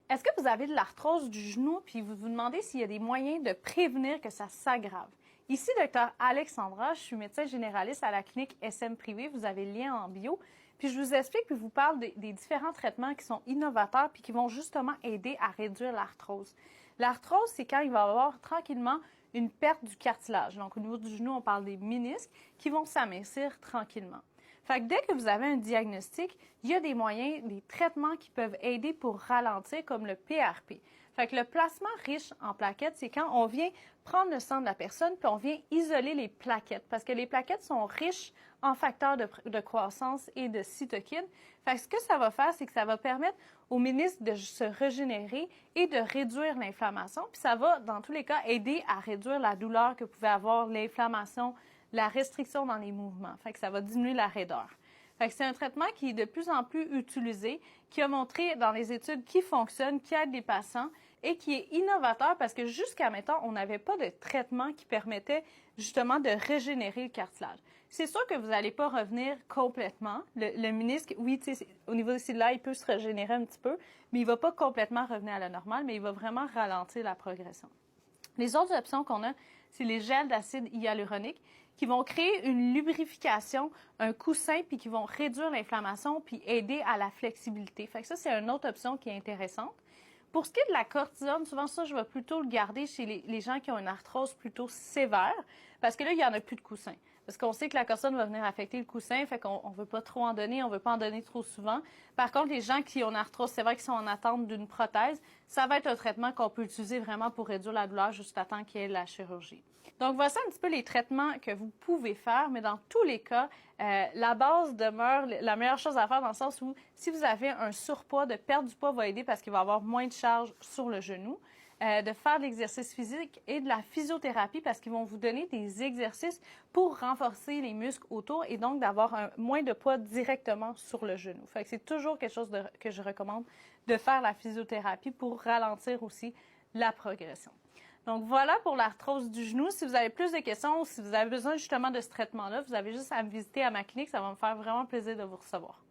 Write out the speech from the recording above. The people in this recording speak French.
Est-ce que vous avez de l'arthrose du genou puis vous vous demandez s'il y a des moyens de prévenir que ça s'aggrave? Ici, Dr. Alexandra, je suis médecin généraliste à la clinique SM Privée. Vous avez le lien en bio. Puis je vous explique puis vous parle des différents traitements qui sont innovateurs puis qui vont justement aider à réduire l'arthrose. L'arthrose, c'est quand il va y avoir tranquillement une perte du cartilage. Donc, au niveau du genou, on parle des ménisques qui vont s'amincir tranquillement. Fait que dès que vous avez un diagnostic, il y a des moyens, des traitements qui peuvent aider pour ralentir, comme le PRP. Fait que le placement riche en plaquettes, c'est quand on vient prendre le sang de la personne puis on vient isoler les plaquettes, parce que les plaquettes sont riches en facteurs de croissance et de cytokines. Fait que ce que ça va faire, c'est que ça va permettre aux ménisques de se régénérer et de réduire l'inflammation. Puis ça va, dans tous les cas, aider à réduire la douleur que pouvait avoir l'inflammation, la restriction dans les mouvements. Fait que ça va diminuer la raideur. Fait que c'est un traitement qui est de plus en plus utilisé, qui a montré dans les études qui fonctionne, qui aide les patients et qui est innovateur parce que jusqu'à maintenant, on n'avait pas de traitement qui permettait justement de régénérer le cartilage. C'est sûr que vous n'allez pas revenir complètement. Le ménisque, oui, au niveau de là, il peut se régénérer un petit peu, mais il ne va pas complètement revenir à la normale, mais il va vraiment ralentir la progression. Les autres options qu'on a, c'est les gels d'acide hyaluronique qui vont créer une lubrification, un coussin, puis qui vont réduire l'inflammation puis aider à la flexibilité. Fait que ça, c'est une autre option qui est intéressante. Pour ce qui est de la cortisone, souvent ça, je vais plutôt le garder chez les gens qui ont une arthrose plutôt sévère, parce que là, il n'y en a plus de coussin. Parce qu'on sait que la cortisone va venir affecter le coussin, fait qu'on ne veut pas trop en donner, on ne veut pas en donner trop souvent. Par contre, les gens qui ont une arthrose sévère, qui sont en attente d'une prothèse, ça va être un traitement qu'on peut utiliser vraiment pour réduire la douleur jusqu'à temps qu'il y ait la chirurgie. Donc, voici un petit peu les traitements que vous pouvez faire, mais dans tous les cas, la base demeure la meilleure chose à faire dans le sens où si vous avez un surpoids, de perdre du poids va aider parce qu'il va y avoir moins de charge sur le genou. De faire de l'exercice physique et de la physiothérapie parce qu'ils vont vous donner des exercices pour renforcer les muscles autour et donc d'avoir moins de poids directement sur le genou. Fait que c'est toujours quelque chose que je recommande de faire la physiothérapie pour ralentir aussi la progression. Donc voilà pour l'arthrose du genou. Si vous avez plus de questions ou si vous avez besoin justement de ce traitement-là, vous avez juste à me visiter à ma clinique. Ça va me faire vraiment plaisir de vous recevoir.